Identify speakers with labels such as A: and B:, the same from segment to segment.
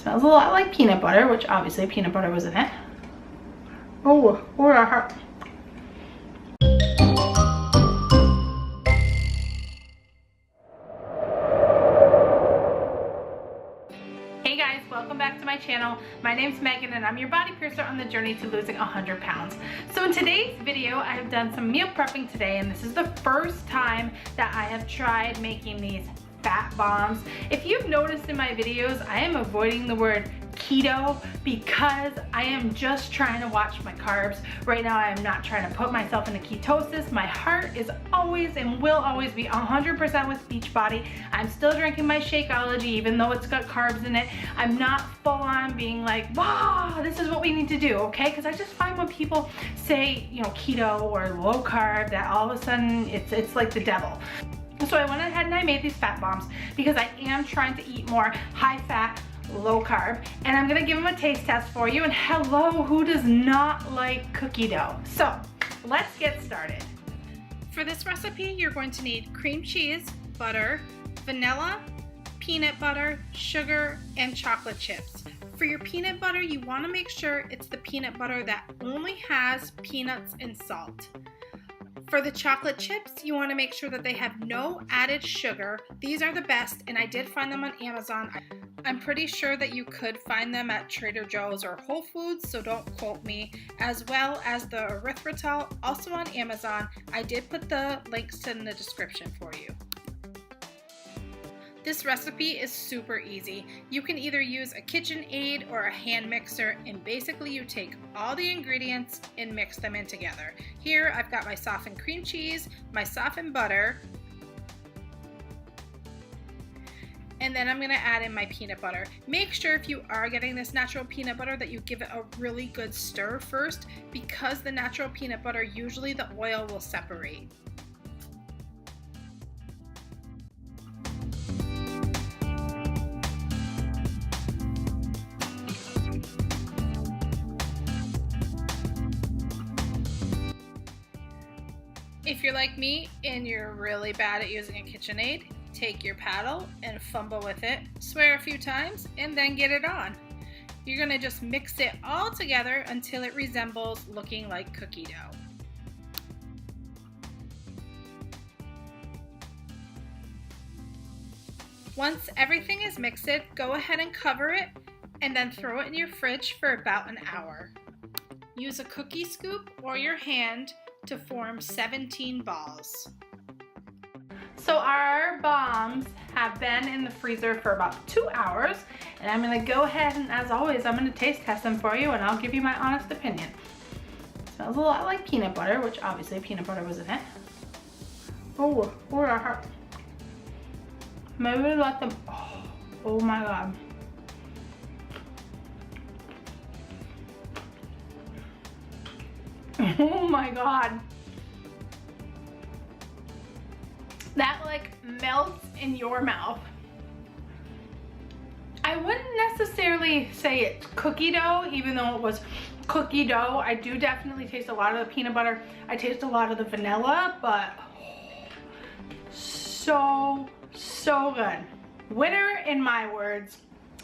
A: Smells a lot like peanut butter, which obviously peanut butter was in it. Oh, that hurt. Hey guys, welcome back to my channel. My name's Megan and I'm your body piercer on the journey to losing 100 pounds. So in today's video, I have done some meal prepping today, and this is the first time that I have tried making these fat bombs. If you've noticed in my videos, I am avoiding the word keto because I am just trying to watch my carbs. Right now I am not trying to put myself into ketosis. My heart is always and will always be 100% with Beachbody. I'm still drinking my Shakeology even though it's got carbs in it. I'm not full on being like, wow, this is what we need to do, okay? Because I just find when people say, you know, keto or low carb, that all of a sudden it's like the devil. So I went ahead and I made these fat bombs because I am trying to eat more high fat, low carb, and I'm gonna give them a taste test for you. And hello, who does not like cookie dough? So let's get started. For this recipe, you're going to need cream cheese, butter, vanilla, peanut butter, sugar, and chocolate chips. For your peanut butter, you want to make sure it's the peanut butter that only has peanuts and salt. For the chocolate chips, you want to make sure that they have no added sugar. These are the best, and I did find them on Amazon. I'm pretty sure that you could find them at Trader Joe's or Whole Foods, so don't quote me, as well as the erythritol, also on Amazon. I did put the links in the description for you. This recipe is super easy. You can either use a KitchenAid or a hand mixer, and basically you take all the ingredients and mix them in together. Here I've got my softened cream cheese, my softened butter, and then I'm going to add in my peanut butter. Make sure if you are getting this natural peanut butter that you give it a really good stir first, because the natural peanut butter, usually the oil will separate. If you're like me and you're really bad at using a KitchenAid, take your paddle and fumble with it, swear a few times, and then get it on. You're gonna just mix it all together until it resembles looking like cookie dough. Once everything is mixed, go ahead and cover it and then throw it in your fridge for about an hour. Use a cookie scoop or your hand to form 17 balls. So our bombs have been in the freezer for about 2 hours, and I'm gonna go ahead and, as always, I'm gonna taste test them for you and I'll give you my honest opinion. It smells a lot like peanut butter, which obviously peanut butter was in it. Oh, that hurt. Maybe let them, oh my God. Oh my God. That like melts in your mouth. I wouldn't necessarily say it's cookie dough, even though it was cookie dough. I do definitely taste a lot of the peanut butter. I taste a lot of the vanilla, but so good. Winner in my words.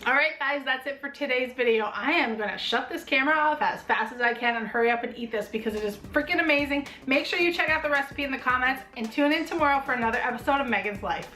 A: Alright guys, that's it for today's video. I am gonna shut this camera off as fast as I can and hurry up and eat this because it is freaking amazing. Make sure you check out the recipe in the comments and tune in tomorrow for another episode of Megan's Life.